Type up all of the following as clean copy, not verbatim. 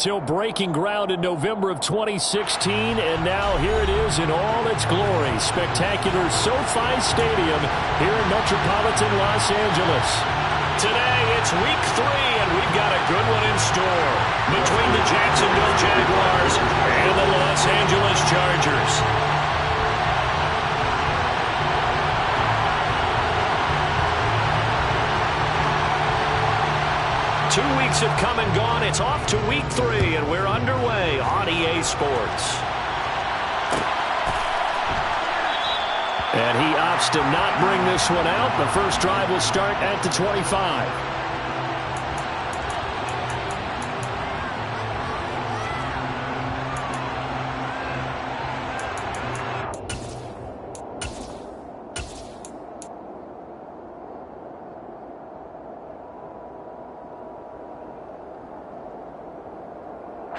Till breaking ground in November of 2016, and now here it is in all its glory. Spectacular SoFi Stadium here in metropolitan Los Angeles. Today, it's week 3, and we've got a good one in store between the Jacksonville Jaguars and the Los Angeles Chargers. 2 weeks have come and gone. It's off to week 3, and we're underway on EA Sports. And he opts to not bring this one out. The first drive will start at the 25.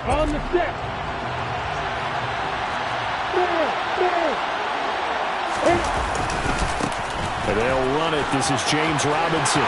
On the step. And they'll run it. This is James Robinson.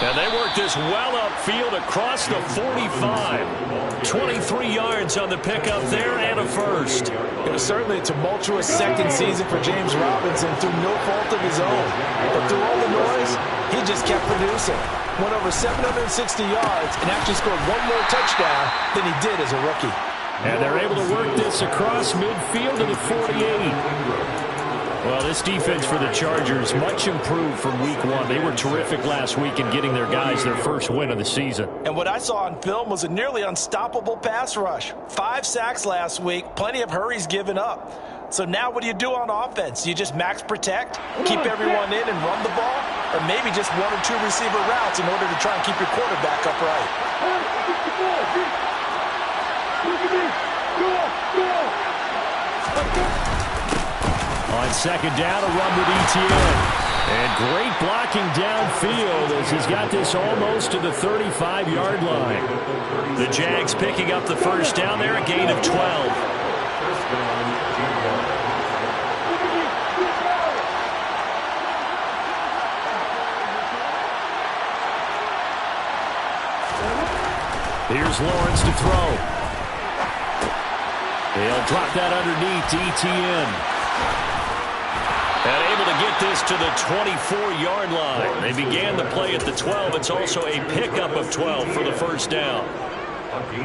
And they work this well upfield across the 45. 23 yards on the pickup there and a first. It was certainly a tumultuous second season for James Robinson through no fault of his own. But through all the noise, he just kept producing. Went over 760 yards and actually scored one more touchdown than he did as a rookie. And they're able to work this across midfield to the 48. Well, this defense for the Chargers much improved from week 1. They were terrific last week in getting their guys their first win of the season. And what I saw on film was a nearly unstoppable pass rush. 5 sacks last week, plenty of hurries given up. So now what do you do on offense? You just max protect, keep everyone in and run the ball, or maybe just 1 or 2 receiver routes in order to try and keep your quarterback upright. On second down, a run with ETN. And great blocking downfield as he's got this almost to the 35-yard line. The Jags picking up the first down there, a gain of 12. Here's Lawrence to throw. He'll drop that underneath to ETN. And able to get this to the 24-yard line. They began the play at the 12. It's also a pickup of 12 for the first down.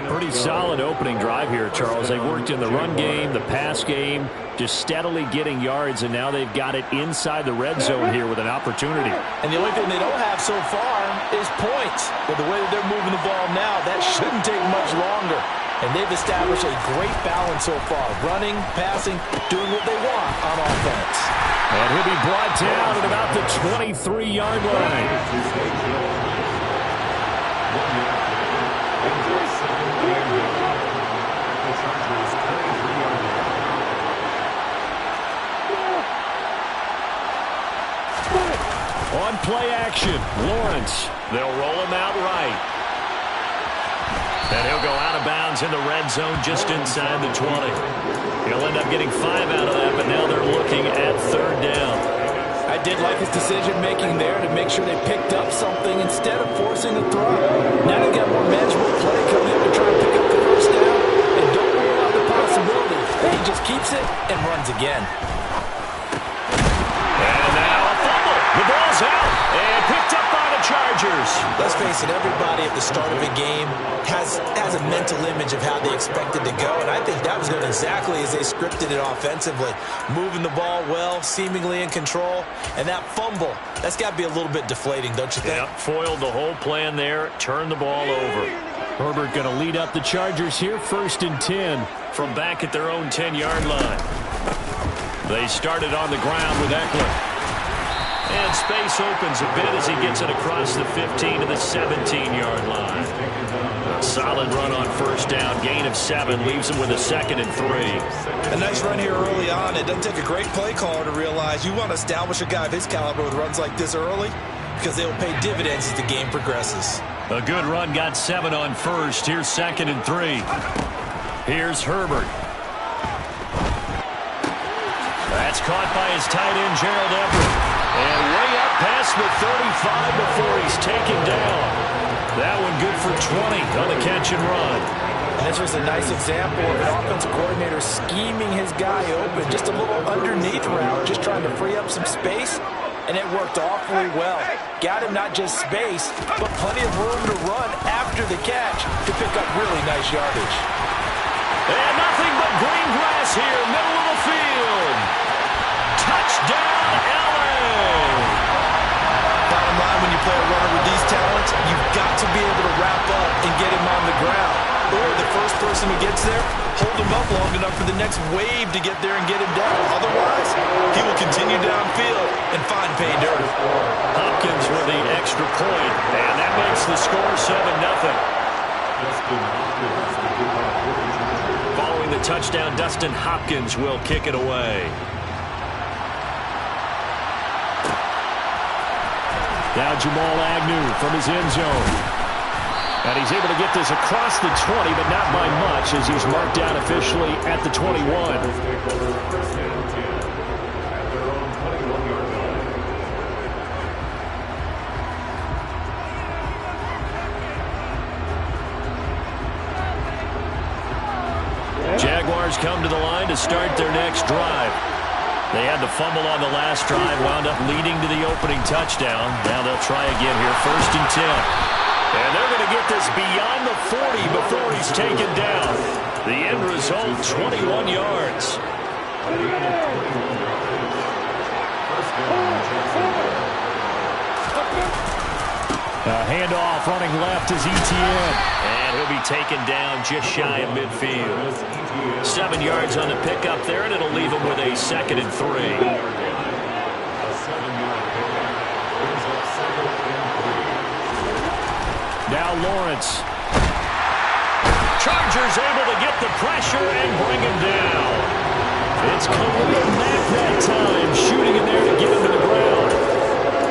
Pretty solid opening drive here, Charles. They worked in the run game, the pass game, just steadily getting yards, and now they've got it inside the red zone here with an opportunity. And the only thing they don't have so far is points. With the way that they're moving the ball now, that shouldn't take much longer. And they've established a great balance so far. Running, passing, doing what they want on offense. And he'll be brought down at about the 23-yard line. On play action, Lawrence. They'll roll him out right. And he'll go out of bounds in the red zone just inside the 20. He'll end up getting 5 out of that, but now they're looking at third down. I did like his decision-making there to make sure they picked up something instead of forcing a throw. Now they've got more manageable play coming up to try and pick up the first down. And don't rule out the possibility that he just keeps it and runs again. And now a fumble. The ball's out and picked up by the Chargers. Let's face it, everybody at the start of a game has a mental image of how they expect it to go, and I think that was going exactly as they scripted it offensively. Moving the ball well, seemingly in control, and that fumble, that's got to be a little bit deflating, don't you think? Yep, foiled the whole plan there, turned the ball over. Herbert going to lead up the Chargers here, 1st and 10. From back at their own 10-yard line. They started on the ground with Eckler. And space opens a bit as he gets it across the 15 to the 17-yard line. A solid run on first down. Gain of 7 leaves him with a 2nd and 3. A nice run here early on. It doesn't take a great play caller to realize you want to establish a guy of his caliber with runs like this early because they will pay dividends as the game progresses. A good run got 7 on first. Here's 2nd and 3. Here's Herbert. That's caught by his tight end, Gerald Everett. And way up past the 35 before he's taken down. That one good for 20 on the catch and run. And this was a nice example of an offensive coordinator scheming his guy open. Just a little underneath route, just trying to free up some space, and it worked awfully well. Got him not just space, but plenty of room to run after the catch to pick up really nice yardage. And nothing but green grass here, middle of the field. Touchdown, LA! Bottom line, when you play a runner with these talents, you've got to be able to wrap up and get him on the ground. Or the first person who gets there, hold him up long enough for the next wave to get there and get him down. Otherwise, he will continue downfield and find pay dirt. Hopkins with the extra point, and that makes the score 7-0. Following the touchdown, Dustin Hopkins will kick it away. Now Jamal Agnew from his end zone. And he's able to get this across the 20, but not by much, as he's marked down officially at the 21. Jaguars come to the line to start their next drive. They had the fumble on the last drive, wound up leading to the opening touchdown. Now they'll try again here, 1st and 10. And they're going to get this beyond the 40 before he's taken down. The end result, 21 yards. A handoff running left is Etienne. And he'll be taken down just shy of midfield. 7 yards on the pickup there, and it'll leave him with a 2nd and 3. Now Lawrence. Chargers able to get the pressure and bring him down. It's Khalil Mack that time, shooting in there to get him to the ground.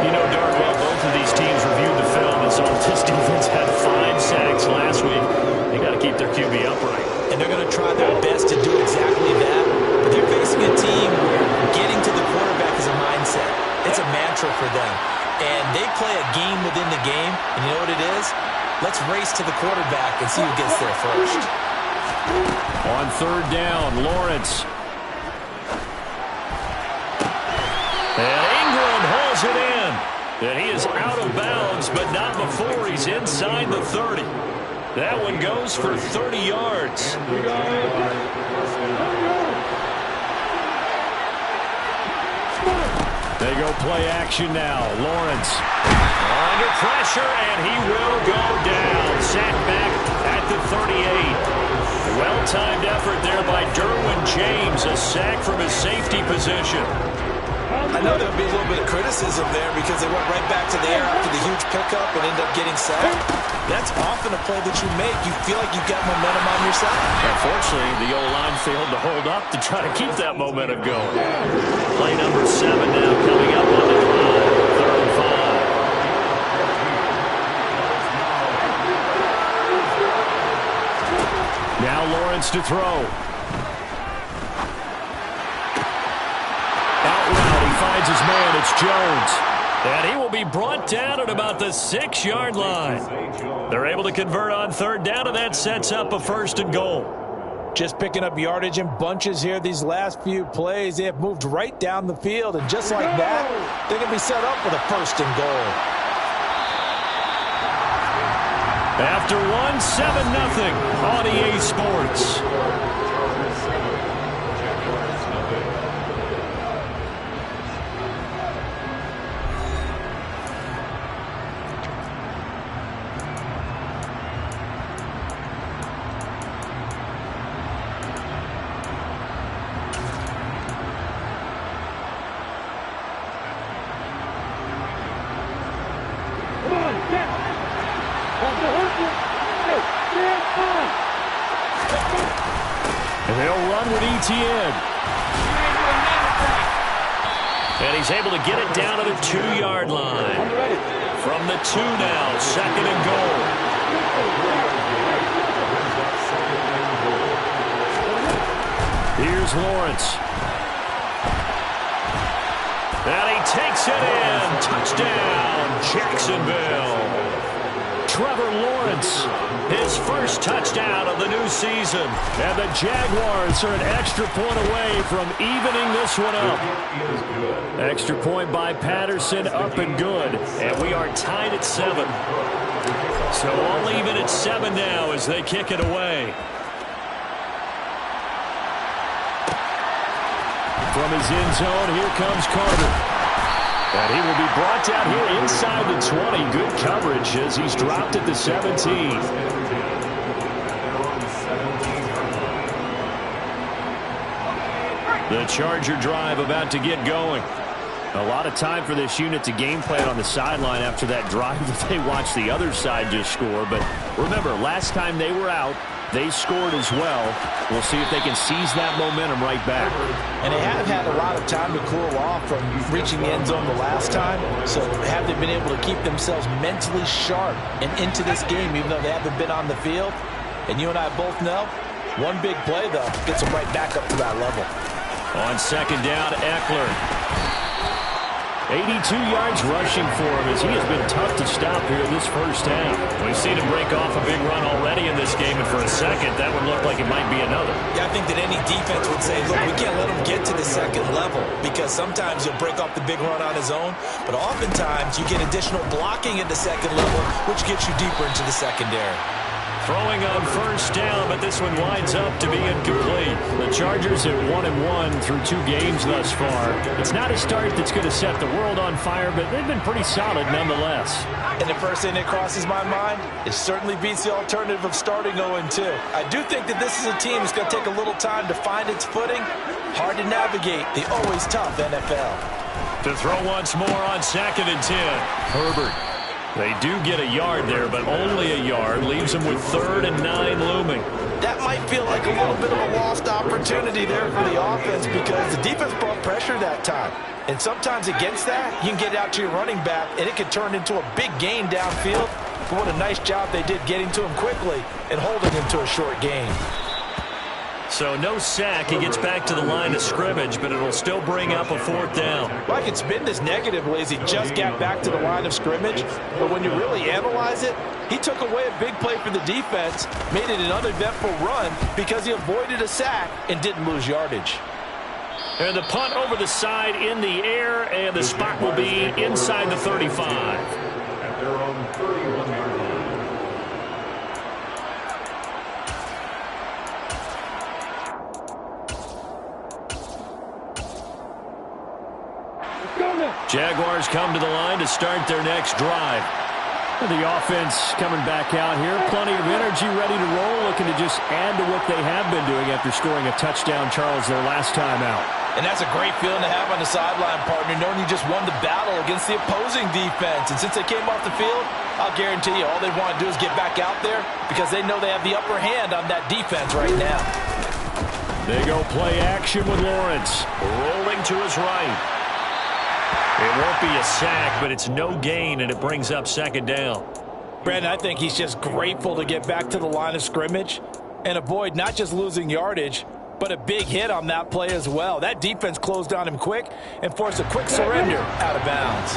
You know darn well both of these teams reviewed the film and saw this defense had 5 sacks last week. They got to keep their QB upright. And they're going to try their best to do exactly that. But they're facing a team where getting to the quarterback is a mindset. It's a mantra for them. And they play a game within the game. And you know what it is? Let's race to the quarterback and see who gets there first. On 3rd down, Lawrence. And Ingram hauls it in. And he is out of bounds, but not before he's inside the 30. That one goes for 30 yards. They go play action now. Lawrence. Under pressure, and he will go down. Sacked back at the 38. Well-timed effort there by Derwin James. A sack from his safety position. I know there'll be a little bit of criticism there because they went right back to the air after the huge pickup and ended up getting sacked. That's often a play that you make. You feel like you've got momentum on your side. Unfortunately, the O-line failed to hold up to try to keep that momentum going. Play number 7 now coming up on the drive. 3rd and 5. Now Lawrence to throw. Out route, he finds his man. It's Jones. And he will be brought down at about the 6-yard line. They're able to convert on 3rd down, and that sets up a 1st and goal. Just picking up yardage in bunches here these last few plays. They have moved right down the field, and just like that, they're going to be set up with a 1st and goal. After 1, 7-0 on EA Sports. And they'll run with Etienne. And he's able to get it down to the 2-yard line. From the 2 now, 2nd and goal. Here's Lawrence. And he takes it in. Touchdown, Jacksonville. Trevor Lawrence. His first touchdown of the new season. And the Jaguars are an extra point away from evening this one up. Extra point by Patterson, up and good. And we are tied at 7. So all even at 7 now as they kick it away. From his end zone, here comes Carter. And he will be brought down here inside the 20. Good coverage as he's dropped at the 17. The Charger drive about to get going. A lot of time for this unit to game plan on the sideline after that drive that they watched the other side just score. But remember, last time they were out, they scored as well. We'll see if they can seize that momentum right back. And they have had a lot of time to cool off from reaching the end zone the last time. So have they been able to keep themselves mentally sharp and into this game, even though they haven't been on the field? And you and I both know, one big play, though, gets them right back up to that level. On second down, Eckler. 82 yards rushing for him as he has been tough to stop here this first half. We've seen him break off a big run already in this game, and for a second, that would look like it might be another. Yeah, I think that any defense would say, look, we can't let him get to the second level because sometimes he'll break off the big run on his own, but oftentimes you get additional blocking at the second level, which gets you deeper into the secondary. Throwing on first down, but this one winds up to be incomplete. The Chargers have 1-1 through 2 games thus far. It's not a start that's going to set the world on fire, but they've been pretty solid nonetheless. And the first thing that crosses my mind, it certainly beats the alternative of starting 0-2. I do think that this is a team that's going to take a little time to find its footing. Hard to navigate the always tough NFL. To throw once more on 2nd and 10. Herbert. They do get a yard there, but only a yard. Leaves them with 3rd and 9 looming. That might feel like a little bit of a lost opportunity there for the offense because the defense brought pressure that time. And sometimes against that, you can get out to your running back, and it can turn into a big gain downfield. But what a nice job they did getting to him quickly and holding him to a short gain. So no sack. He gets back to the line of scrimmage, but it'll still bring up a 4th down. Well, I can spin this negatively as he just got back to the line of scrimmage. But when you really analyze it, he took away a big play for the defense, made it an uneventful run because he avoided a sack and didn't lose yardage. And the punt over the side in the air, and the spot will be inside the 35. At their own 31-yard line. Jaguars come to the line to start their next drive. The offense coming back out here. Plenty of energy, ready to roll, looking to just add to what they have been doing after scoring a touchdown, Charles, their last time out. And that's a great feeling to have on the sideline, partner, knowing you just won the battle against the opposing defense. And since they came off the field, I'll guarantee you all they want to do is get back out there because they know they have the upper hand on that defense right now. They go play action with Lawrence. Rolling to his right. It won't be a sack, but it's no gain, and it brings up 2nd down. Brandon, I think he's just grateful to get back to the line of scrimmage and avoid not just losing yardage, but a big hit on that play as well. That defense closed on him quick and forced a quick surrender out of bounds.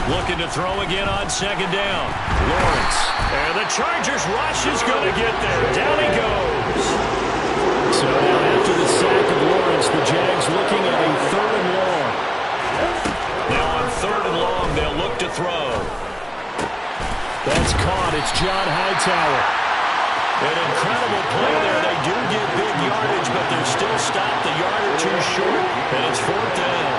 Looking to throw again on 2nd down. Lawrence. And the Chargers rush is going to get there. Down he goes. So now after the sack of Lawrence, the Jags looking at a 3rd and long. Now on 3rd and long, they'll look to throw. That's caught. It's John Hightower. An incredible play there. They do get big yardage, but they're still stopped a yard or 2 short. And it's 4th down.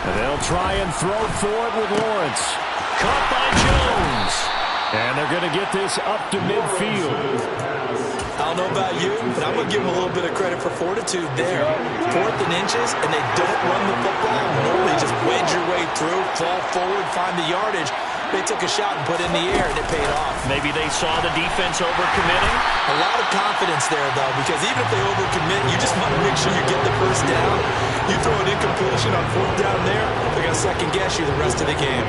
They'll try and throw for it with Lawrence. Caught by Jones. And they're going to get this up to midfield. I don't know about you, but I'm going to give them a little bit of credit for fortitude there. 4th and inches, and they don't run the football. Normally just wedge your way through, fall forward, find the yardage. They took a shot and put it in the air, and it paid off. Maybe they saw the defense overcommitting. A lot of confidence there, though, because even if they overcommit, you just want to make sure you get the first down. You throw an incompletion on 4th down there, they're going to second-guess you the rest of the game.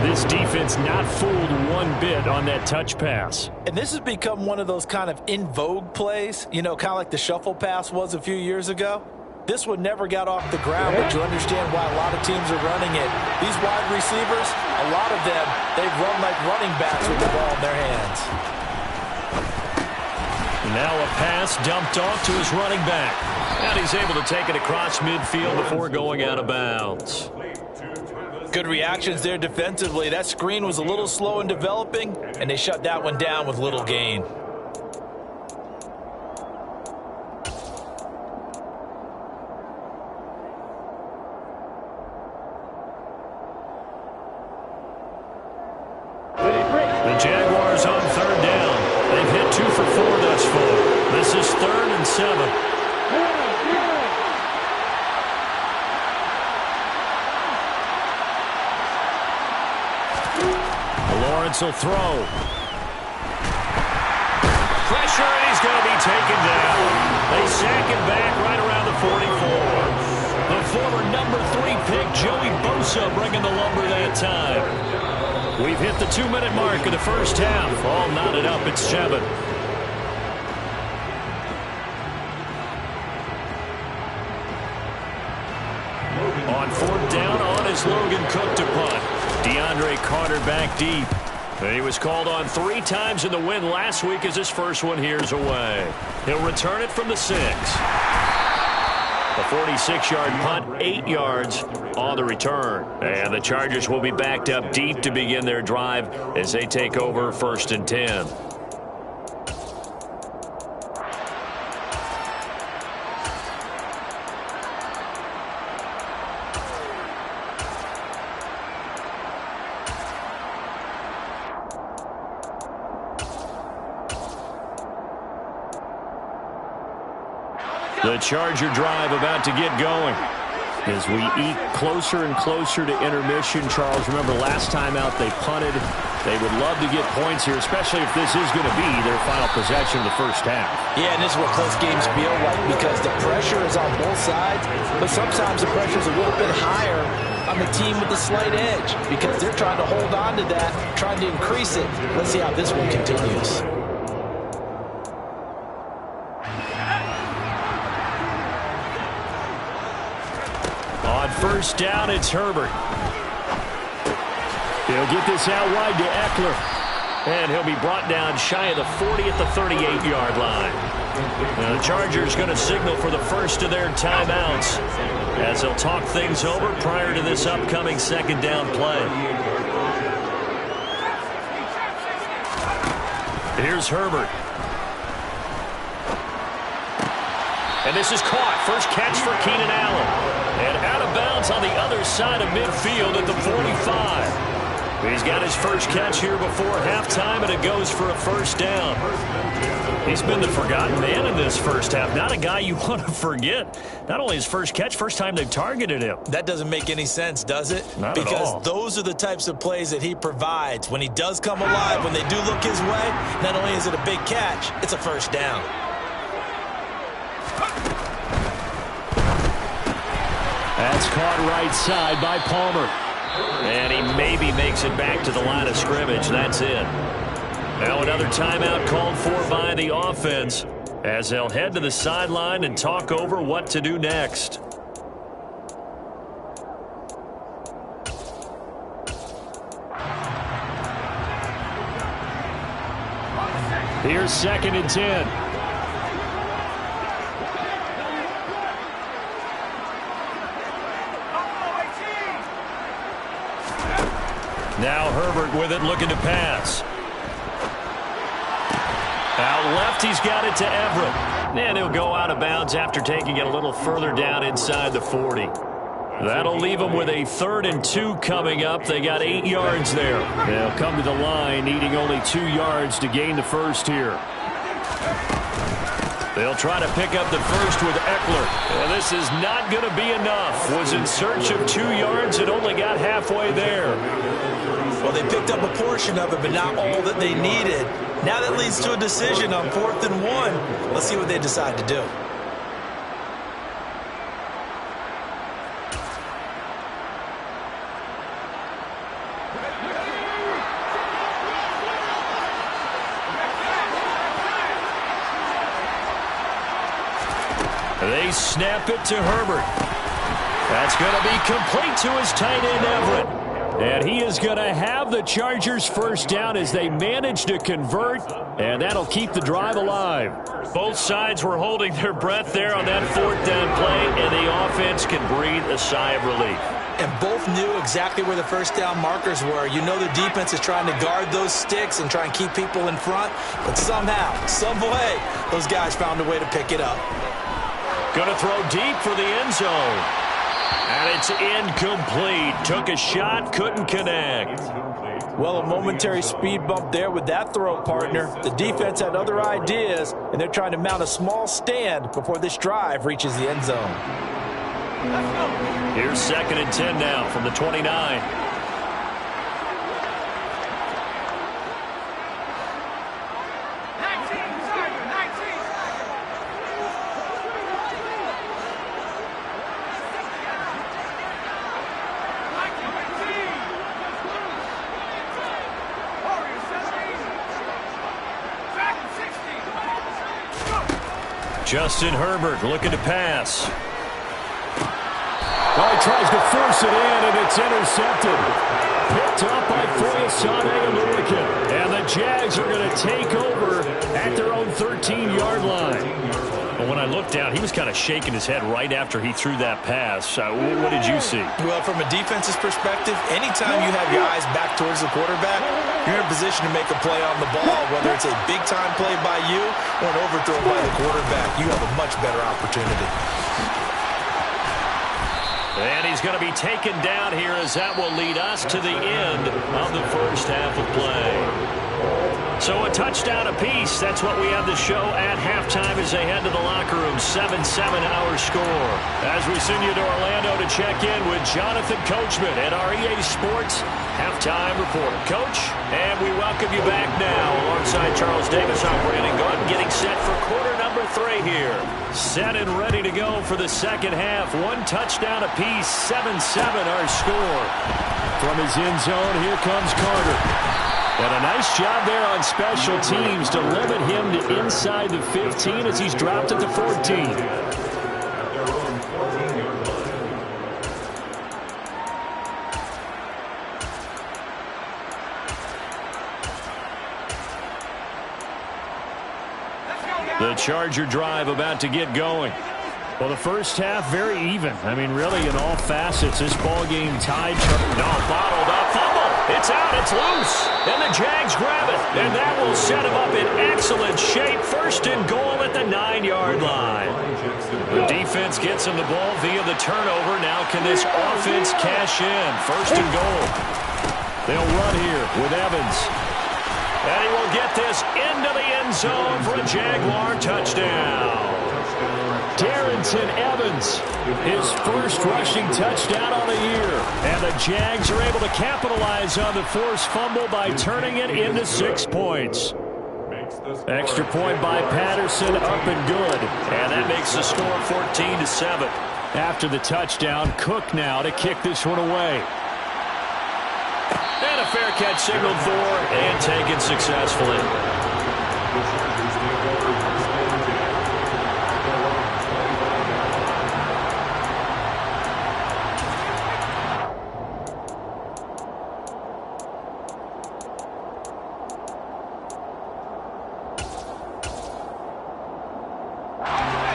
This defense not fooled one bit on that touch pass. And this has become one of those kind of in vogue plays, you know, kind of like the shuffle pass was a few years ago. This one never got off the ground, but you understand why a lot of teams are running it. These wide receivers, a lot of them, they've run like running backs with the ball in their hands. Now a pass dumped off to his running back. And he's able to take it across midfield before going out of bounds. Good reactions there defensively. That screen was a little slow in developing, and they shut that one down with little gain. The Jaguars on 3rd down. They've hit 2 for 4 thus far. This is 3rd and 7. Lawrence will throw. Pressure, and he's going to be taken down. They sack him back right around the 44. The former number 3 pick, Joey Bosa, bringing the lumber that time. We've hit the 2-minute mark of the first half. All knotted up at 7. On 4th down, on is Logan Cook to punt. DeAndre Carter back deep. He was called on 3 times in the win last week as his first one here's away. He'll return it from the 6. A 46-yard punt, 8 yards on the return. And the Chargers will be backed up deep to begin their drive as they take over 1st and 10. The Charger drive about to get going. As we eke closer and closer to intermission, Charles, remember last time out they punted. They would love to get points here, especially if this is going to be their final possession of the first half. Yeah, and this is what close games feel like because the pressure is on both sides, but sometimes the pressure is a little bit higher on the team with the slight edge because they're trying to hold on to that, trying to increase it. Let's see how this one continues. On 1st down, it's Herbert. He'll get this out wide to Eckler. And he'll be brought down shy of the 40 at the 38-yard line. Now the Chargers going to signal for the first of their timeouts as they'll talk things over prior to this upcoming 2nd down play. Here's Herbert. And this is caught. First catch for Keenan Allen. And out of bounds on the other side of midfield at the 45. He's got his first catch here before halftime, and it goes for a 1st down. He's been the forgotten man in this first half. Not a guy you want to forget. Not only his first catch, first time they've targeted him. That doesn't make any sense, does it? Not at all. Because those are the types of plays that he provides. When he does come alive, when they do look his way, not only is it a big catch, it's a 1st down. That's caught right side by Palmer. And he maybe makes it back to the line of scrimmage. That's it. Now another timeout called for by the offense as they'll head to the sideline and talk over what to do next. Here's 2nd and 10. Now Herbert with it, looking to pass. Out left, he's got it to Everett. And he'll go out of bounds after taking it a little further down inside the 40. That'll leave them with a 3rd and 2 coming up. They got 8 yards there. They'll come to the line, needing only 2 yards to gain the first here. They'll try to pick up the first with Eckler. And this is not going to be enough. Was in search of 2 yards and only got halfway there. Well, they picked up a portion of it, but not all that they needed. Now that leads to a decision on 4th and 1. Let's see what they decide to do. They snap it to Herbert. That's going to be complete to his tight end, Everett. And he is going to have the Chargers first down as they manage to convert, and that'll keep the drive alive. Both sides were holding their breath there on that 4th down play, and the offense can breathe a sigh of relief. And both knew exactly where the first down markers were. You know the defense is trying to guard those sticks and try and keep people in front, but somehow, some way, those guys found a way to pick it up. Going to throw deep for the end zone. And it's incomplete. Took a shot, couldn't connect. Well, a momentary speed bump there with that throw, partner. The defense had other ideas, and they're trying to mount a small stand before this drive reaches the end zone. Here's 2nd and 10 now from the 29. Justin Herbert looking to pass. Oh, he tries to force it in, and it's intercepted. Picked up by Foyesade Oluwakin. And the Jags are going to take over at their own 13-yard line. Well, when I looked down, he was kind of shaking his head right after he threw that pass. What did you see? Well, from a defense's perspective, anytime you have your eyes back towards the quarterback, you're in a position to make a play on the ball, whether it's a big-time play by you or an overthrow by the quarterback. You have a much better opportunity. And he's going to be taken down here as that will lead us to the end of the first half of play. So a touchdown apiece. That's what we have to show at halftime as they head to the locker room. 7-7 our score. As we send you to Orlando to check in with Jonathan Coachman at our EA Sports halftime report. Coach, and we welcome you back now alongside Charles Davis operating guard, getting set for quarter number 3 here. Set and ready to go for the second half. 1 touchdown apiece. 7-7 our score. From his end zone, here comes Carter. And a nice job there on special teams to limit him to inside the 15 as he's dropped at the 14. The Charger drive about to get going. Well, the first half, very even. I mean, really, in all facets, this ball game tied. No, bottled up. Fumble. It's out. It's loose. And the Jags grab it. And that will set him up in excellent shape. First and goal at the 9-yard line. The defense gets him the ball via the turnover. Now can this offense cash in? First and goal. They'll run here with Evans. And he will get this into the end zone for a Jaguar touchdown. Darrington Evans, his first rushing touchdown on the year. And the Jags are able to capitalize on the forced fumble by turning it into 6 points. Extra point by Patterson, up and good. And that makes the score 14-7. After the touchdown, Cook now to kick this one away. And a fair catch signaled for and taken successfully.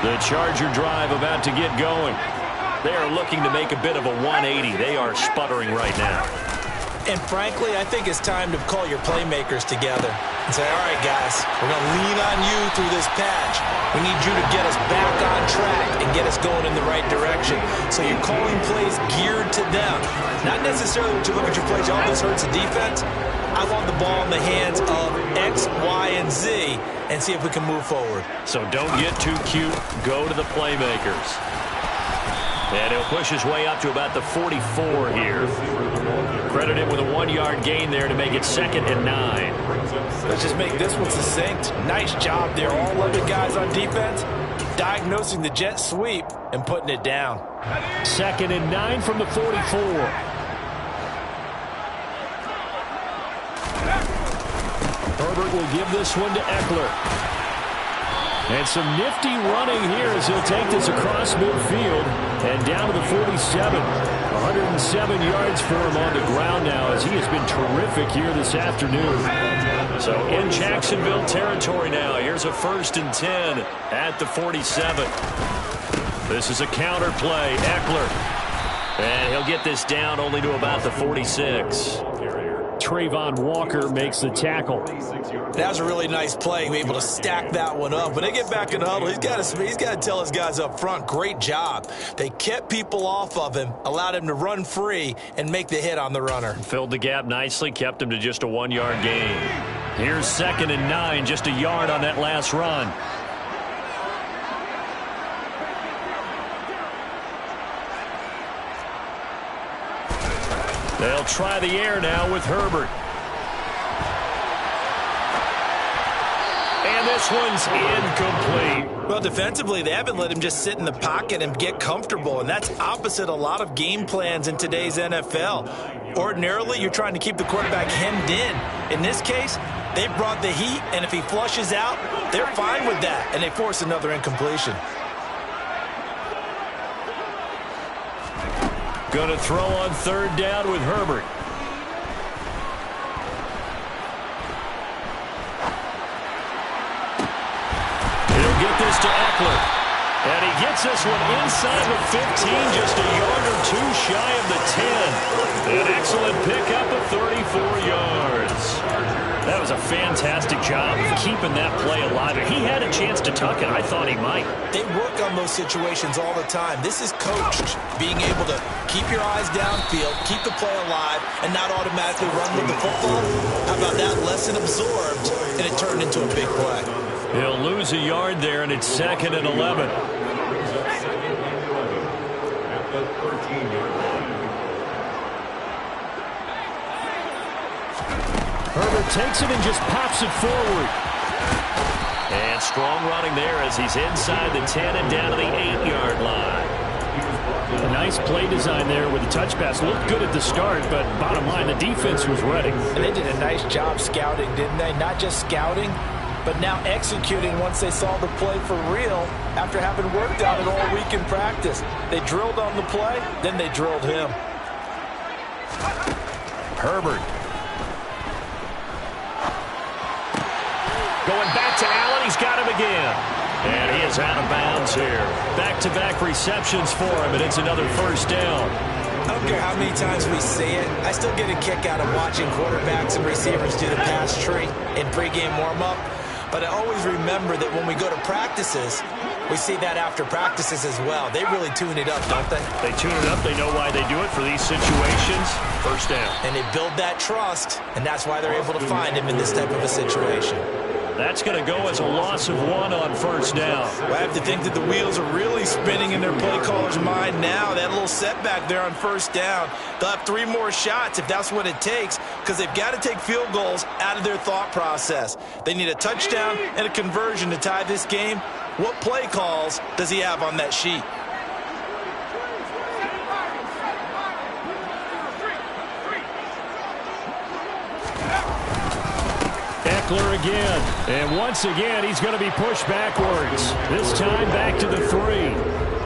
The Charger drive about to get going. They are looking to make a bit of a 180. They are sputtering right now. And frankly, I think it's time to call your playmakers together. and say, all right, guys, we're going to lean on you through this patch. We need you to get us back on track and get us going in the right direction. So you're calling plays geared to them. Not necessarily when you look at your plays, oh, this hurts the defense. I want the ball in the hands of X, Y, and Z and see if we can move forward. So don't get too cute. Go to the playmakers. And he'll push his way up to about the 44 here. Credit him with a 1-yard gain there to make it 2nd and 9. Let's just make this one succinct. Nice job there, all 11 guys on defense, diagnosing the jet sweep and putting it down. 2nd and 9 from the 44. Herbert will give this one to Eckler. And some nifty running here as he'll take this across midfield and down to the 47. 107 yards for him on the ground now as he has been terrific here this afternoon. So in Jacksonville territory now. Here's a 1st and 10 at the 47. This is a counter play. Eckler. And he'll get this down only to about the 46. Trayvon Walker makes the tackle. That was a really nice play. He was able to stack that one up. When they get back in the huddle, he's got to tell his guys up front, great job. They kept people off of him, allowed him to run free, and make the hit on the runner. Filled the gap nicely, kept him to just a 1-yard gain. Here's 2nd and 9, just a yard on that last run. They'll try the air now with Herbert. And this one's incomplete. Well, defensively, they haven't let him just sit in the pocket and get comfortable, and that's opposite a lot of game plans in today's NFL. Ordinarily, you're trying to keep the quarterback hemmed in. In this case, they brought the heat, and if he flushes out, they're fine with that, and they force another incompletion. Going to throw on 3rd down with Herbert. He'll get this to Eckler. And he gets this one inside the 15, just a yard or 2 shy of the 10. An excellent pickup of 34 yards. That was a fantastic job of keeping that play alive. If he had a chance to tuck it, I thought he might. They work on those situations all the time. This is coached, being able to keep your eyes downfield, keep the play alive, and not automatically run with the football. How about that? Lesson absorbed, and it turned into a big play. He'll lose a yard there, and it's 2nd and 11. Herbert takes it and just pops it forward. And strong running there as he's inside the 10 and down to the 8-yard line. A nice play design there with the touch pass. Looked good at the start, but bottom line, the defense was ready. And they did a nice job scouting, didn't they? Not just scouting, but now executing once they saw the play for real after having worked on it all week in practice. They drilled on the play, then they drilled him. Herbert. Going back to Allen. He's got him again. And he is out of bounds here. Back-to-back receptions for him, and it's another 1st down. I don't care how many times we see it. I still get a kick out of watching quarterbacks and receivers do the pass tree in pregame warm-up. But I always remember that when we go to practices, we see that after practices as well. They really tune it up, don't they? They tune it up. They know why they do it for these situations. 1st down. And they build that trust, and that's why they're able to find him in this type of a situation. That's going to go as a loss of 1 on 1st down. Well, I have to think that the wheels are really spinning in their play caller's mind now. That little setback there on 1st down. They'll have 3 more shots if that's what it takes, because they've got to take field goals out of their thought process. They need a touchdown and a conversion to tie this game. What play calls does he have on that sheet? Eckler again. And once again, he's going to be pushed backwards. This time back to the 3.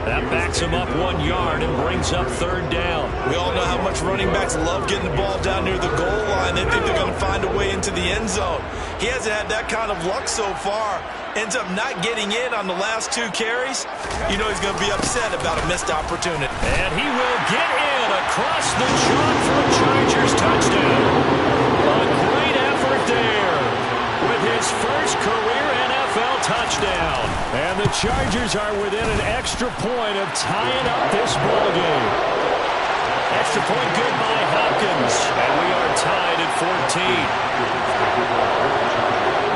That backs him up 1 yard and brings up 3rd down. We all know how much running backs love getting the ball down near the goal line. They think they're going to find a way into the end zone. He hasn't had that kind of luck so far. Ends up not getting in on the last 2 carries. You know he's going to be upset about a missed opportunity. And he will get in across the chalk for a Chargers touchdown. A great effort there. Chargers are within an extra point of tying up this ball game. Extra point good by Hopkins. And we are tied at 14.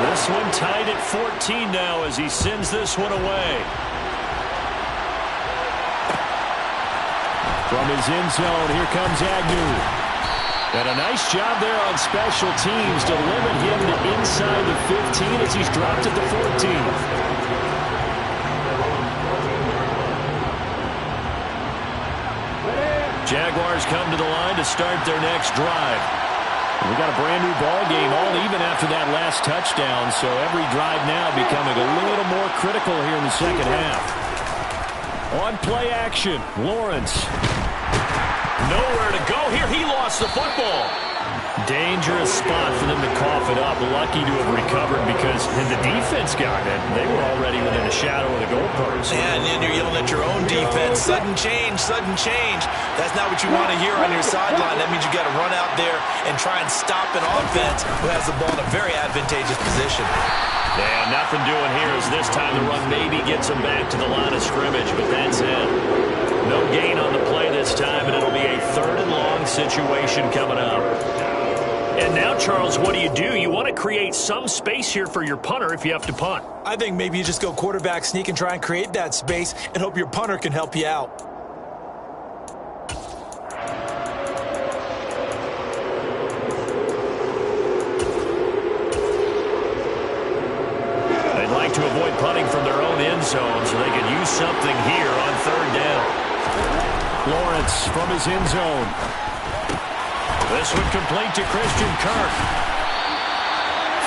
This one tied at 14 now as he sends this one away. From his end zone, here comes Agnew. And a nice job there on special teams to limit him to inside the 15 as he's dropped at the 14. Jaguars come to the line to start their next drive. We got a brand new ball game, all even after that last touchdown, so every drive now becoming a little more critical here in the second half. On play action, Lawrence. Nowhere to go here. He lost the football. Dangerous spot for them to cough it up. Lucky to have recovered because the defense got it. They were already within a shadow of the goalpost. Yeah, and then you're yelling at your own defense. Sudden change, sudden change. That's not what you want to hear on your sideline. That means you got to run out there and try and stop an offense who has the ball in a very advantageous position. Yeah, nothing doing here as this time the run maybe gets him back to the line of scrimmage, but that's it. No gain on the play this time, and it'll be a 3rd and long situation coming up. And now, Charles, what do? You want to create some space here for your punter if you have to punt. I think maybe you just go quarterback sneak and try and create that space and hope your punter can help you out. They'd like to avoid punting from their own end zone so they can use something here on 3rd down. Lawrence from his end zone. This one complete to Christian Kirk.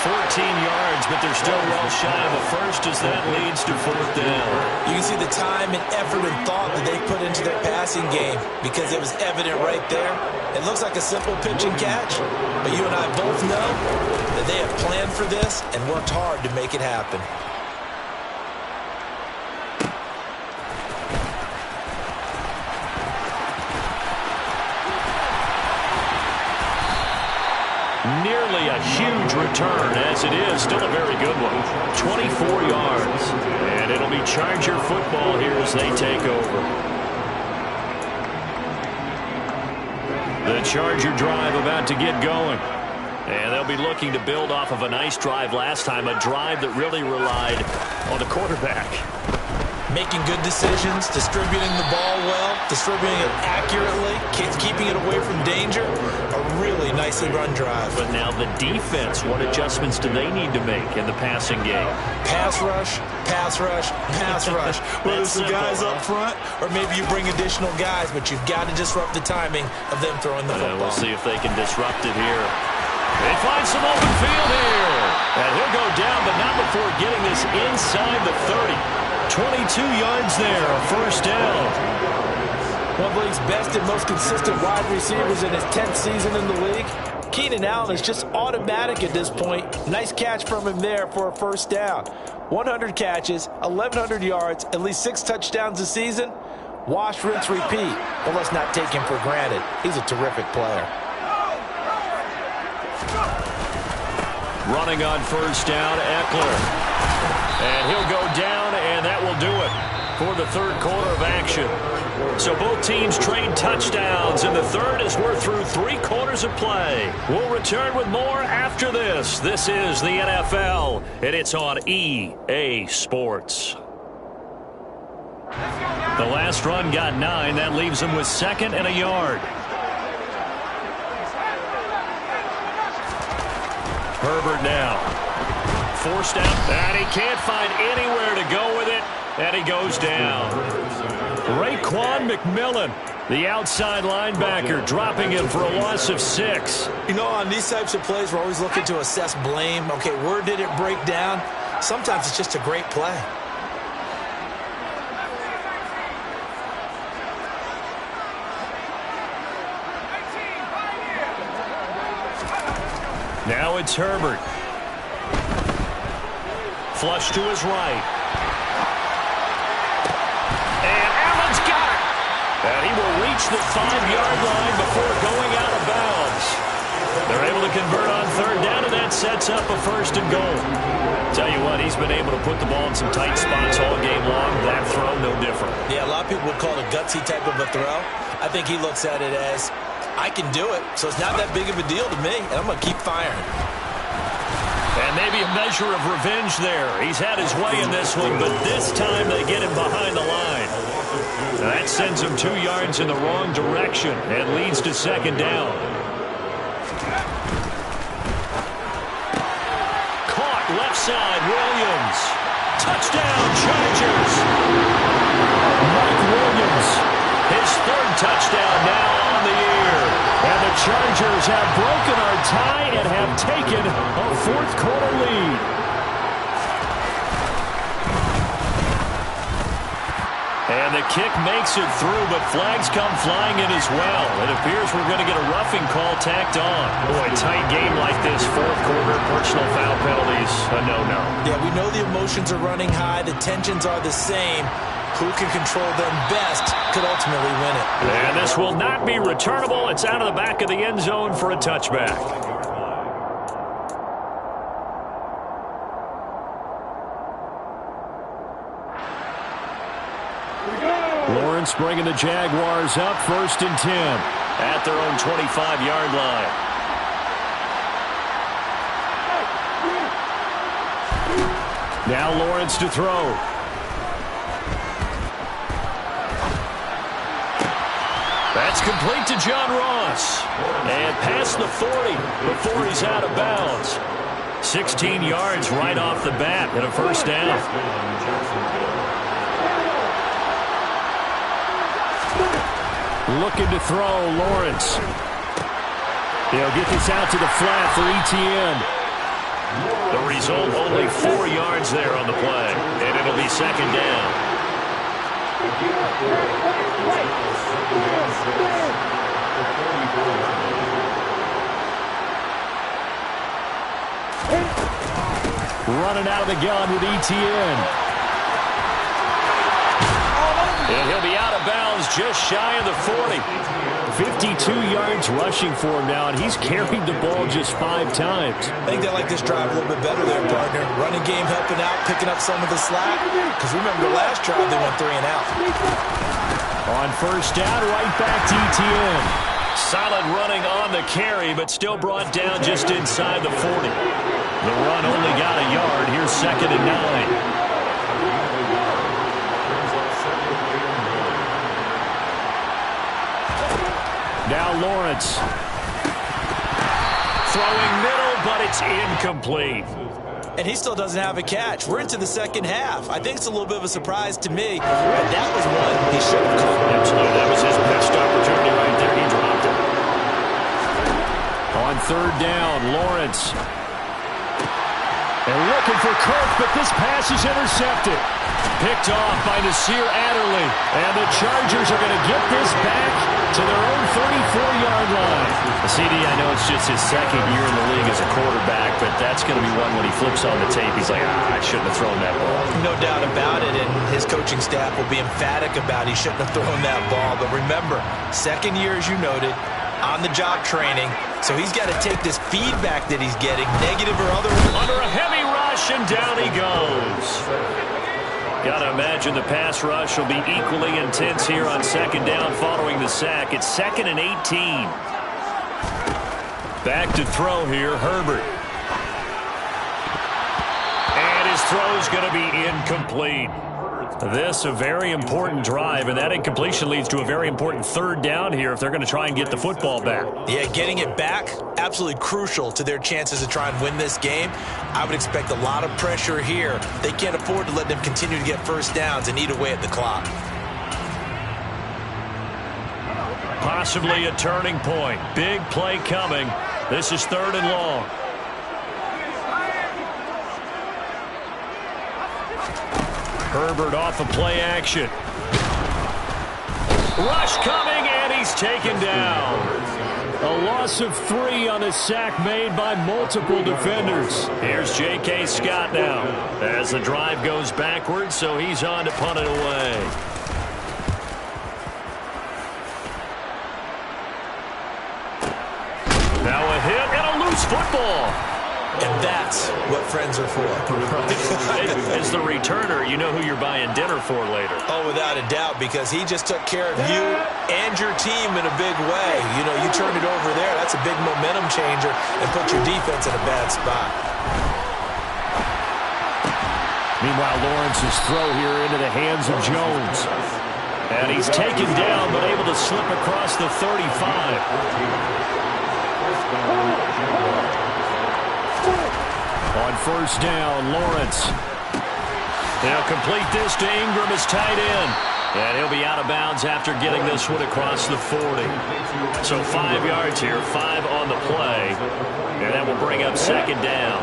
14 yards, but they're still well shy of a first as that leads to 4th down. You can see the time and effort and thought that they put into their passing game because it was evident right there. It looks like a simple pitch and catch, but you and I both know that they have planned for this and worked hard to make it happen. Nearly a huge return, as it is. Still a very good one. 24 yards. And it'll be Charger football here as they take over. The Charger drive about to get going. And they'll be looking to build off of a nice drive last time, a drive that really relied on the quarterback. Making good decisions, distributing the ball well, distributing it accurately, keeping it away from danger. A really nicely run drive. But now the defense, what adjustments do they need to make in the passing game? Pass rush, pass rush, pass rush. Whether it's the guys up front or maybe you bring additional guys, but you've got to disrupt the timing of them throwing the football. We'll see if they can disrupt it here. They find some open field here. And he'll go down, but not before getting this inside the 30. 22 yards there, a 1st down. One of the league's best and most consistent wide receivers in his 10th season in the league. Keenan Allen is just automatic at this point. Nice catch from him there for a 1st down. 100 catches, 1,100 yards, at least 6 touchdowns a season. Wash, rinse, repeat. But let's not take him for granted. He's a terrific player. Running on 1st down, Eckler. And he'll go down, and that will do it for the 3rd quarter of action. So both teams trade touchdowns, and the 3rd as we're through 3 quarters of play. We'll return with more after this. This is the NFL, and it's on EA Sports. The last run got 9. That leaves them with 2nd and a yard. Herbert now. Forced out, and he can't find anywhere to go with it, and he goes down. Raekwon McMillan, the outside linebacker, dropping him for a loss of 6. You know, on these types of plays, we're always looking to assess blame. Okay, where did it break down? Sometimes it's just a great play. Now it's Herbert. Flush to his right. And Allen's got it. And he will reach the 5-yard line before going out of bounds. They're able to convert on 3rd down, and that sets up a 1st and goal. Tell you what, he's been able to put the ball in some tight spots all game long. That throw, no different. Yeah, a lot of people would call it a gutsy type of a throw. I think he looks at it as, I can do it, so it's not that big of a deal to me, and I'm going to keep firing. And maybe a measure of revenge there. He's had his way in this one, but this time they get him behind the line. That sends him 2 yards in the wrong direction and leads to 2nd down. Caught left side, Williams. Touchdown, Chargers. Mike Williams. His 3rd touchdown now on the year. And the Chargers have broken our tie and have taken a 4th quarter lead. And the kick makes it through, but flags come flying in as well. It appears we're going to get a roughing call tacked on. Boy, tight game like this, 4th quarter, personal foul penalties, a no-no. Yeah, we know the emotions are running high. The tensions are the same. Who can control them best could ultimately win it. And this will not be returnable. It's out of the back of the end zone for a touchback. Lawrence bringing the Jaguars up, 1st and 10. At their own 25-yard line. Now Lawrence to throw. That's complete to John Ross. And past the 40 before he's out of bounds. 16 yards right off the bat and a 1st down. Looking to throw, Lawrence. He'll get this out to the flat for ETN. The result, only 4 yards there on the play. And it'll be 2nd down. Running out of the gun with ETN. And he'll be out of bounds just shy of the 40. 52 yards rushing for him now, and he's carried the ball just 5 times. I think they like this drive a little bit better there, partner. Running game helping out, picking up some of the slack. Because remember, the last drive they went 3 and out. On 1st down, right back to ETN. Solid running on the carry, but still brought down just inside the 40. The run only got a yard. Here's 2nd and 9. Now Lawrence. Throwing middle, but it's incomplete. And he still doesn't have a catch. We're into the 2nd half. I think it's a little bit of a surprise to me, but that was one he should have caught. Absolutely, that was his best opportunity right there. He dropped it. On 3rd down, Lawrence. And looking for Kirk, but this pass is intercepted. Picked off by Nasir Adderley. And the Chargers are going to get this back to their own 34-yard line. CD, I know it's just his 2nd year in the league as a quarterback, but that's going to be one when he flips on the tape. He's like, I shouldn't have thrown that ball. No doubt about it, and his coaching staff will be emphatic about he shouldn't have thrown that ball. But remember, 2nd year, as you noted, on-the-job training. So he's got to take this feedback that he's getting, negative or otherwise. Under a heavy rush, and down he goes. Got to imagine the pass rush will be equally intense here on 2nd down following the sack. It's 2nd and 18. Back to throw here, Herbert. And his throw's going to be incomplete. This a very important drive, and that incompletion leads to a very important 3rd down here if they're going to try and get the football back. Yeah, getting it back, absolutely crucial to their chances to try and win this game. I would expect a lot of pressure here. They can't afford to let them continue to get 1st downs and eat away at the clock. Possibly a turning point. Big play coming. This is 3rd and long. Herbert off of play action. Rush coming, and he's taken down. A loss of 3 on a sack made by multiple defenders. Here's J.K. Scott now as the drive goes backwards, so he's on to punt it away. Now a hit and a loose football. And that's what friends are for. As the returner, you know who you're buying dinner for later. Oh, without a doubt, because he just took care of you and your team in a big way. You know, you turned it over there. That's a big momentum changer and put your defense in a bad spot. Meanwhile, Lawrence's throw here into the hands of Jones. And he's taken down, but able to slip across the 35. On first down, Lawrence. They'll complete this to Ingram as tight end. And he'll be out of bounds after getting this one across the 40. So 5 yards here, 5 on the play. And that will bring up second down.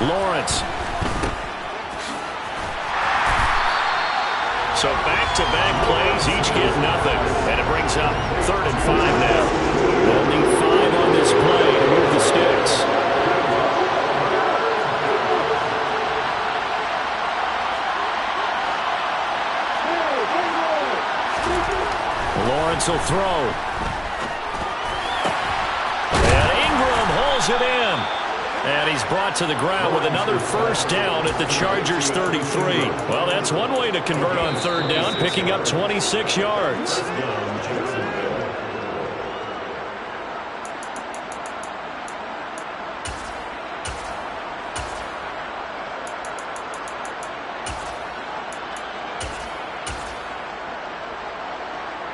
Lawrence. So back-to-back plays, each get nothing. And it brings up 3rd and 5 now. They'll need 5 on this play to move the sticks. Lawrence will throw. And Ingram holds it in. And he's brought to the ground with another first down at the Chargers' 33. Well, that's one way to convert on 3rd down, picking up 26 yards.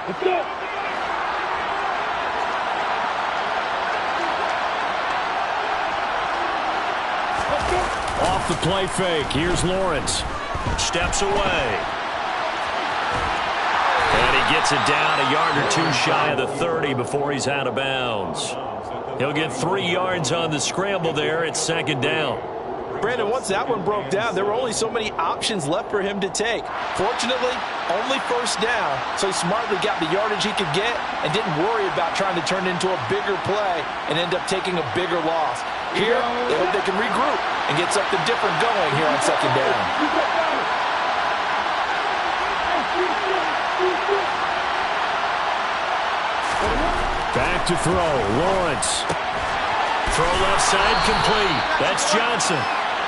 Let's go. Off the play fake. Here's Lawrence. Steps away. And he gets it down a yard or 2 shy of the 30 before he's out of bounds. He'll get 3 yards on the scramble there at 2nd down. Brandon, once that one broke down, there were only so many options left for him to take. Fortunately, only first down, so he smartly got the yardage he could get and didn't worry about trying to turn it into a bigger play and end up taking a bigger loss. Here, they hope they can regroup and get something different going here on 2nd down. Back to throw. Lawrence. Throw left side complete. That's Johnson.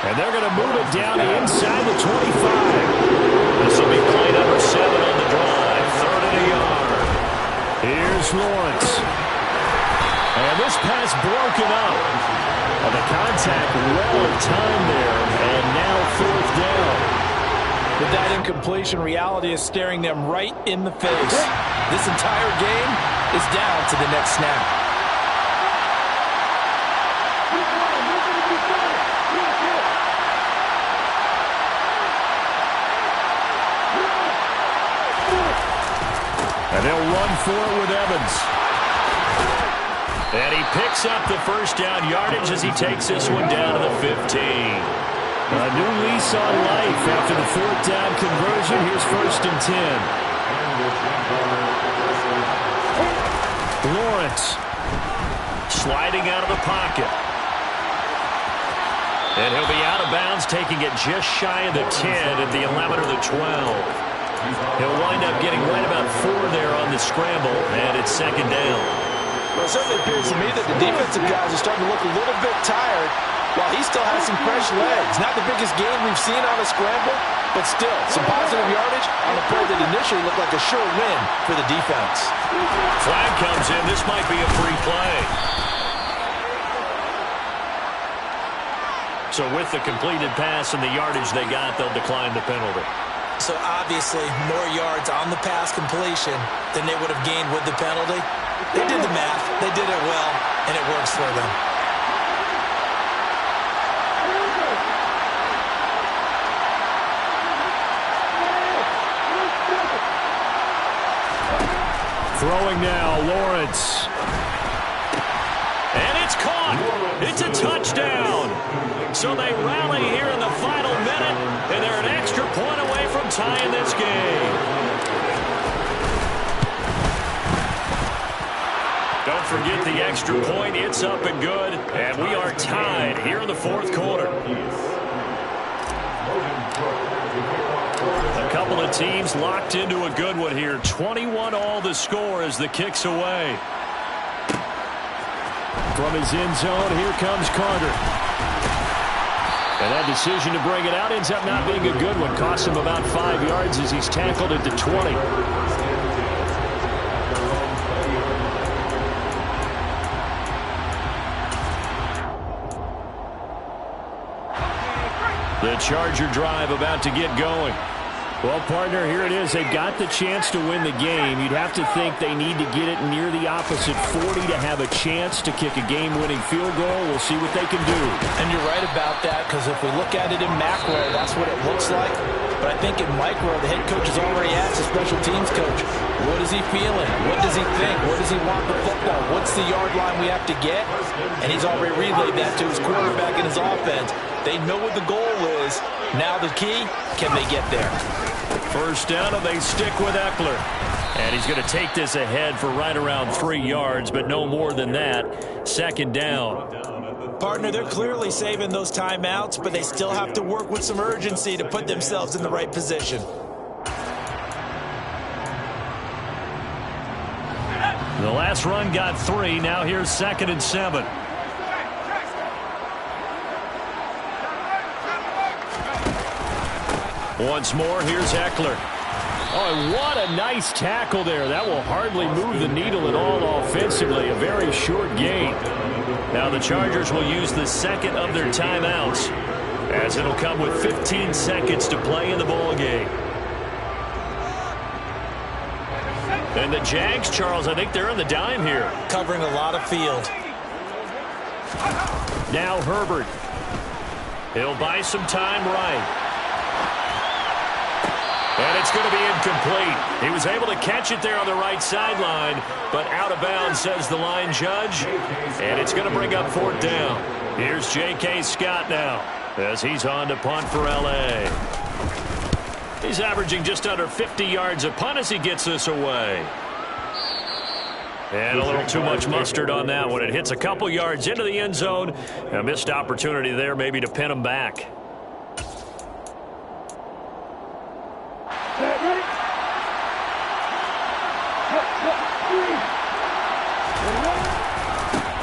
And they're going to move it down inside the 25. This will be play number 7 on the drive. 3rd and a yard. Here's Lawrence. And this pass broken up. And the contact well timed there. And now 4th down. With that incompletion, reality is staring them right in the face. This entire game is down to the next snap. And they'll run for it with Evans. And he picks up the first down yardage as he takes this one down to the 15. A new lease on life after the 4th down conversion. Here's 1st and 10. Lawrence. Sliding out of the pocket. And he'll be out of bounds, taking it just shy of the 10 at the 11 or the 12. He'll wind up getting right about 4 there on the scramble, and it's 2nd down. Well, it certainly appears to me that the defensive guys are starting to look a little bit tired while he still has some fresh legs. Not the biggest game we've seen on a scramble, but still some positive yardage on a play that initially looked like a sure win for the defense. Flag comes in. This might be a free play. So with the completed pass and the yardage they got, they'll decline the penalty. So obviously more yards on the pass completion than they would have gained with the penalty. They did the math. They did it well, and it works for them. Throwing now, Lawrence. And it's caught. It's a touchdown. So they rally here in the final minute, and they're an extra point away from tying this game. Don't forget the extra point. It's up and good. And we are tied here in the fourth quarter. A couple of teams locked into a good one here. 21-all the score as the kick's away. From his end zone, here comes Carter. And that decision to bring it out ends up not being a good one. Costs him about 5 yards as he's tackled at the 20. The Charger drive about to get going. Well, partner, here it is. They've got the chance to win the game. You'd have to think they need to get it near the opposite 40 to have a chance to kick a game-winning field goal. We'll see what they can do. And you're right about that, because if we look at it in macro, that's what it looks like. But I think in micro, the head coach has already asked the special teams coach, what is he feeling? What does he think? Where does he want the football? What's the yard line we have to get? And he's already relayed that to his quarterback and his offense. They know what the goal is. Now the key, can they get there? First down, and they stick with Eckler. And he's going to take this ahead for right around 3 yards, but no more than that. Second down. Partner, they're clearly saving those timeouts, but they still have to work with some urgency to put themselves in the right position. The last run got 3. Now here's 2nd and 7. Once more, here's Eckler. Oh, and what a nice tackle there. That will hardly move the needle at all offensively. A very short gain. Now the Chargers will use the second of their timeouts, as it'll come with 15 seconds to play in the ball game. And the Jags, Charles, I think they're on the dime here. Covering a lot of field. Now Herbert. He'll buy some time right. And it's going to be incomplete. He was able to catch it there on the right sideline, but out of bounds, says the line judge. And it's going to bring up 4th down. Here's J.K. Scott now, as he's on to punt for L.A. He's averaging just under 50 yards a punt as he gets this away. And a little too much mustard on that one. It hits a couple yards into the end zone. A missed opportunity there maybe to pin him back.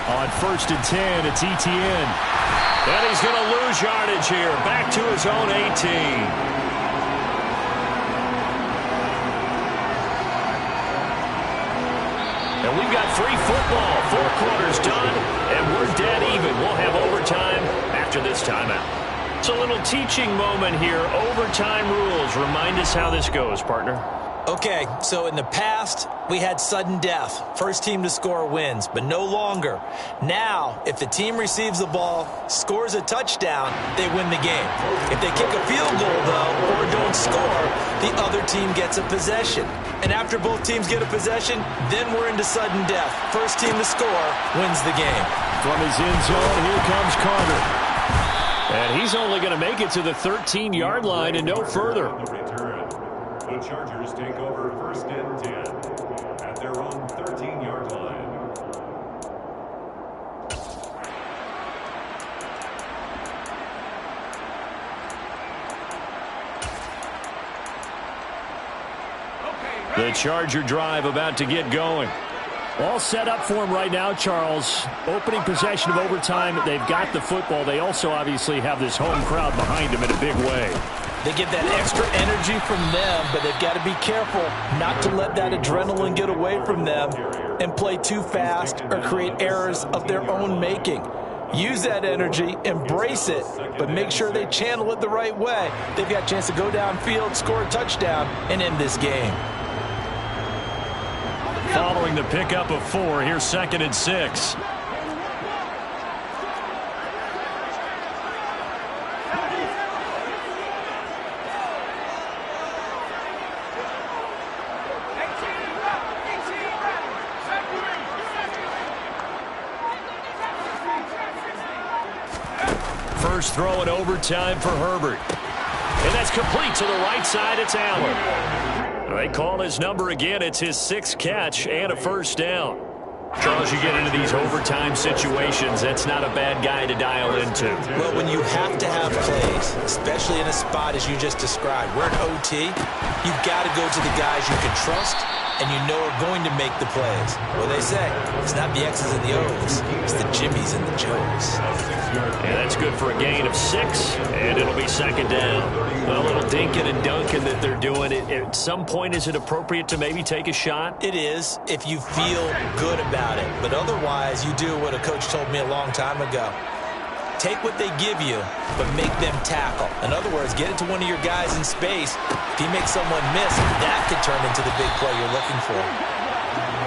On 1st and 10, it's Etienne. And he's going to lose yardage here. Back to his own 18. And we've got free football. 4 quarters done, and we're dead even. We'll have overtime after this timeout. It's a little teaching moment here. Overtime rules. Remind us how this goes, partner. Okay, so in the past, we had sudden death. First team to score wins, but no longer. Now, if the team receives the ball, scores a touchdown, they win the game. If they kick a field goal, though, or don't score, the other team gets a possession. And after both teams get a possession, then we're into sudden death. First team to score wins the game. From his end zone, here comes Carter. And he's only going to make it to the 13-yard line and no further. The Chargers take over 1st and 10 at their own 13-yard line. The Charger drive about to get going. All set up for him right now, Charles. Opening possession of overtime. They've got the football. They also obviously have this home crowd behind them in a big way. They get that extra energy from them, but they've got to be careful not to let that adrenaline get away from them and play too fast or create errors of their own making. Use that energy, embrace it, but make sure they channel it the right way. They've got a chance to go downfield, score a touchdown, and end this game. Following the pickup of 4, here's 2nd and 6. First throw in overtime for Herbert. And that's complete to the right side. It's Allen. They call his number again. It's his 6th catch and a first down. Charles, you get into these overtime situations, that's not a bad guy to dial into. Well, when you have to have plays, especially in a spot as you just described, we're in OT, you've got to go to the guys you can trust and you know are going to make the plays. Well, they say it's not the X's and the O's, it's the Jimmys and the Joes. And that's good for a gain of 6, and it'll be second down. A little dinking and dunking that they're doing. At some point, is it appropriate to maybe take a shot? It is if you feel good about it. But otherwise, you do what a coach told me a long time ago. Take what they give you, but make them tackle. In other words, get it to one of your guys in space. If he makes someone miss, that could turn into the big play you're looking for.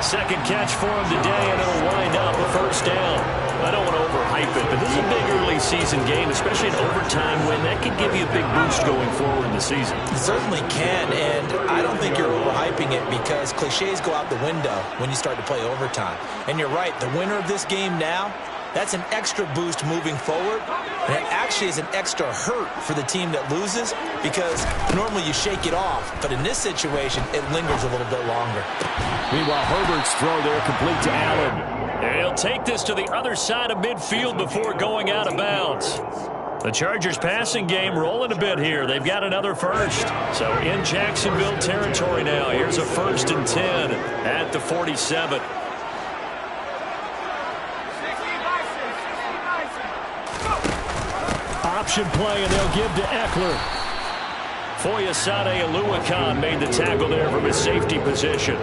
Second catch for him today, and it'll wind up a first down. I don't want to overhype it, but this is a big early season game, especially an overtime win. That could give you a big boost going forward in the season. It certainly can, and I don't think you're overhyping it because cliches go out the window when you start to play overtime. And you're right, the winner of this game now, that's an extra boost moving forward, and it actually is an extra hurt for the team that loses because normally you shake it off, but in this situation, it lingers a little bit longer. Meanwhile, Herbert's throw there complete to Allen. And he'll take this to the other side of midfield before going out of bounds. The Chargers passing game rolling a bit here. They've got another first. So in Jacksonville territory now. Here's a 1st and 10 at the 47. Option play, and they'll give to Eckler. Foyesade Oluwakan made the tackle there from his safety position.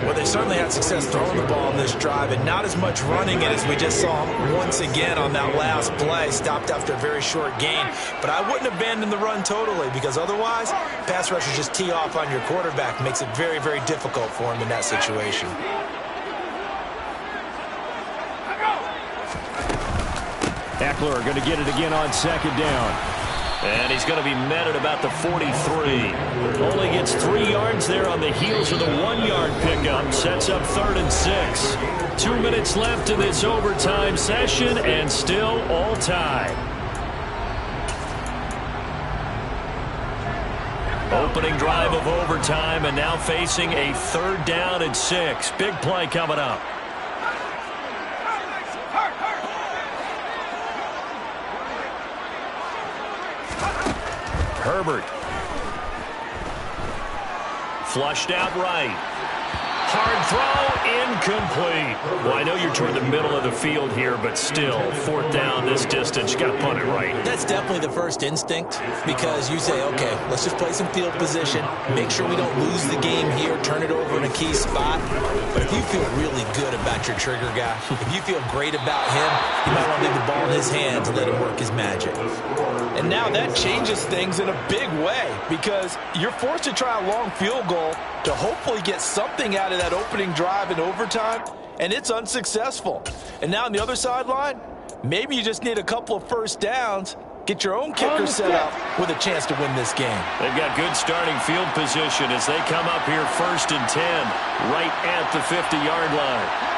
Well, they certainly had success throwing the ball in this drive and not as much running it as we just saw once again on that last play. Stopped after a very short gain. But I wouldn't abandon the run totally because otherwise, pass rushers just tee off on your quarterback. Makes it very, very difficult for him in that situation. Eckler going to get it again on second down. And he's going to be met at about the 43. Only gets 3 yards there on the heels of the 1-yard pickup. Sets up 3rd and 6. 2 minutes left in this overtime session, and still all tied. Opening drive of overtime, and now facing a 3rd down and 6. Big play coming up. Herbert. Flushed out right. Hard throw, incomplete. Well, I know you're toward the middle of the field here, but still, 4th down this distance, you got to punt it right. That's definitely the first instinct because you say, okay, let's just play some field position, make sure we don't lose the game here, turn it over in a key spot. But if you feel really good about your trigger guy, if you feel great about him, you might want to leave the ball in his hands and let him work his magic. And now that changes things in a big way because you're forced to try a long field goal to hopefully get something out of that opening drive in overtime, and it's unsuccessful. And now on the other sideline, maybe you just need a couple of first downs, get your own kicker set up with a chance to win this game. They've got good starting field position as they come up here 1st and 10 right at the 50-yard line.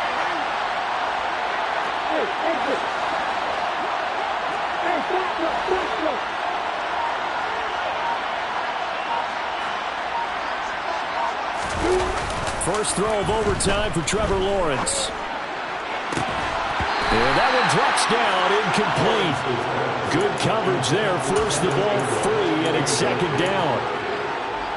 First throw of overtime for Trevor Lawrence. And that one drops down, incomplete. Good coverage there, forced the ball free, and it's 2nd down.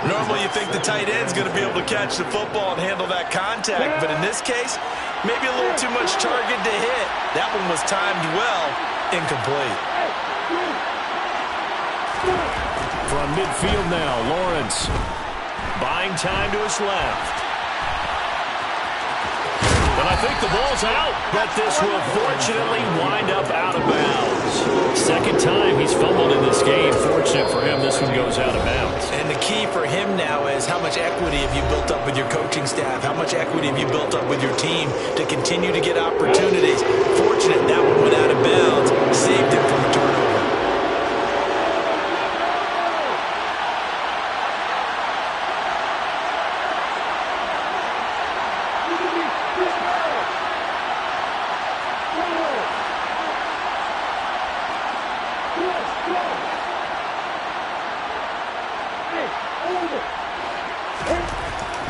Normally you think the tight end's going to be able to catch the football and handle that contact, but in this case, maybe a little too much target to hit. That one was timed well, incomplete. From midfield now, Lawrence. Buying time to his left. And I think the ball's out, but this will fortunately wind up out of bounds. 2nd time he's fumbled in this game. Fortunate for him, this one goes out of bounds. And the key for him now is how much equity have you built up with your coaching staff? How much equity have you built up with your team to continue to get opportunities? Fortunate that one went out of bounds, saved him from a turnover.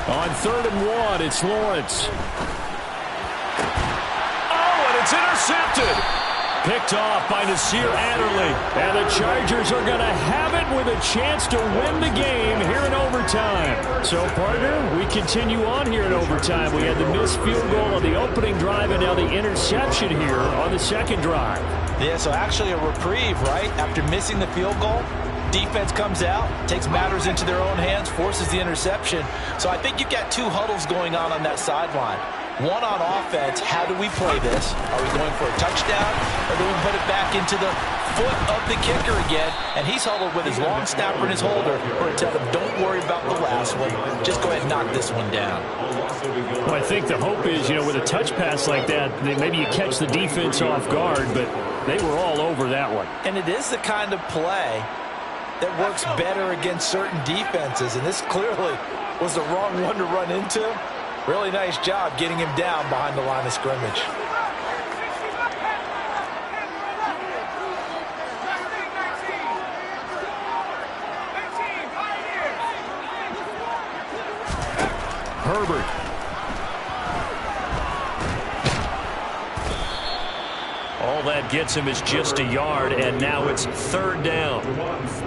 On 3rd and 1, it's Lawrence. intercepted. Picked off by Nasir Adderley. And the Chargers are going to have it with a chance to win the game here in overtime. So, partner, we continue on here in overtime. We had the missed field goal on the opening drive and now the interception here on the second drive. Yeah, so actually a reprieve, right? After missing the field goal, defense comes out, takes matters into their own hands, forces the interception. So I think you've got two huddles going on that sideline. One on offense, how do we play this? Are we going for a touchdown, or do we put it back into the foot of the kicker again? And he's huddled with his long snapper and his holder, or tell him, don't worry about the last one. Just go ahead and knock this one down. Well, I think the hope is, with a touch pass like that, maybe you catch the defense off guard, but they were all over that one. And it is the kind of play that works better against certain defenses, and this clearly was the wrong one to run into. Really nice job getting him down behind the line of scrimmage. Herbert. All that gets him is just a yard, and now it's third down.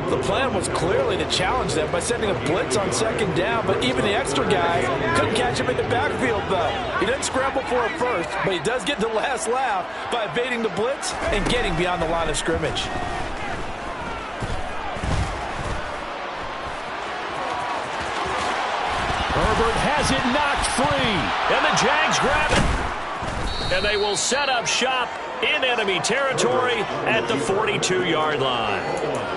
The plan was clearly to challenge them by sending a blitz on second down, but even the extra guy couldn't catch him in the backfield, though. He didn't scramble for it first, but he does get the last laugh by evading the blitz and getting beyond the line of scrimmage. Herbert has it knocked free. And the Jags grab it. And they will set up shop in enemy territory at the 42-yard line.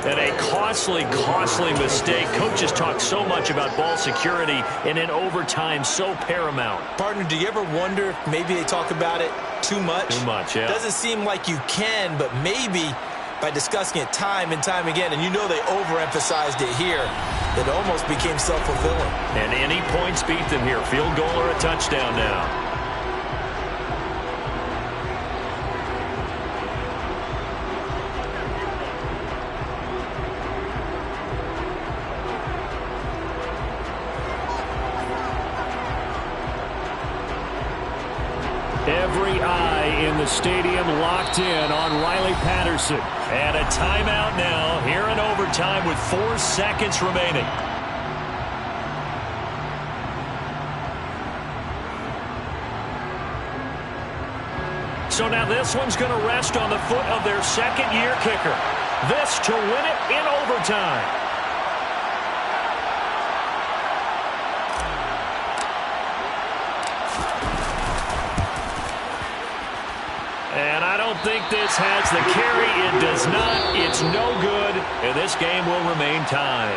And a costly, costly mistake. Coaches talk so much about ball security, and in overtime, so paramount. Partner, do you ever wonder if maybe they talk about it too much? Too much, yeah. Doesn't seem like you can, but maybe by discussing it time and time again, and they overemphasized it here, it almost became self-fulfilling. And any points beat them here. Field goal or a touchdown now. Every eye in the stadium locked in on Riley Patterson. And a timeout now here in overtime with 4 seconds remaining. So now this one's going to rest on the foot of their second-year kicker. This to win it in overtime. And I don't think this has the carry. It does not. It's no good. And this game will remain tied.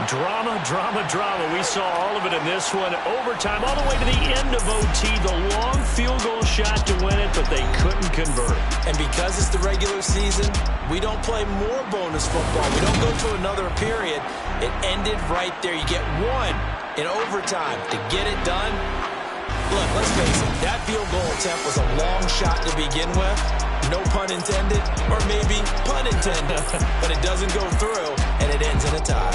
Drama, drama, drama. We saw all of it in this one. Overtime all the way to the end of OT. The long field goal shot to win it, but they couldn't convert. And because it's the regular season, we don't play more bonus football. We don't go to another period. It ended right there. You get one in overtime to get it done. Look, let's face it, that field goal attempt was a long shot to begin with. No pun intended, or maybe pun intended. But it doesn't go through, and it ends in a tie.